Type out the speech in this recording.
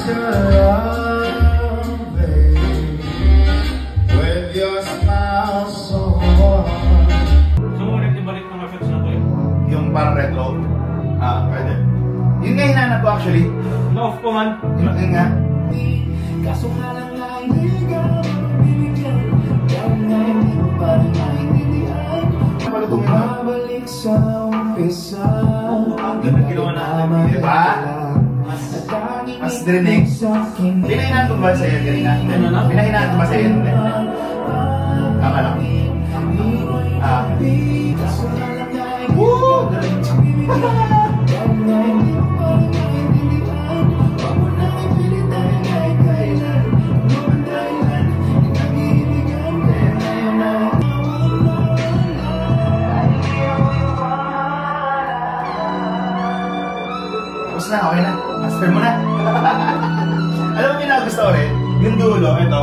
with your smile so warm. So, ulit ibalik ng effects na to eh? Yung parang retro? Pwede. Yun nga hinanap ko actually. Na-off ko man. Yun nga. Kaso nga lang na hindi ka mabibigyan. Dahil nga hindi mo pa rin naiintindihan. Babalik sa umpisa. Ganda ginawa natin. Diba? As dirinig. Pinahinaan ko ba sa'yo kanina? Pinahinaan ko ba sa'yo? Tama lang. Woo! Tapos na, okay na. Master mo na. Alam mo yung nagusto ko rin? Yung dulo, ito.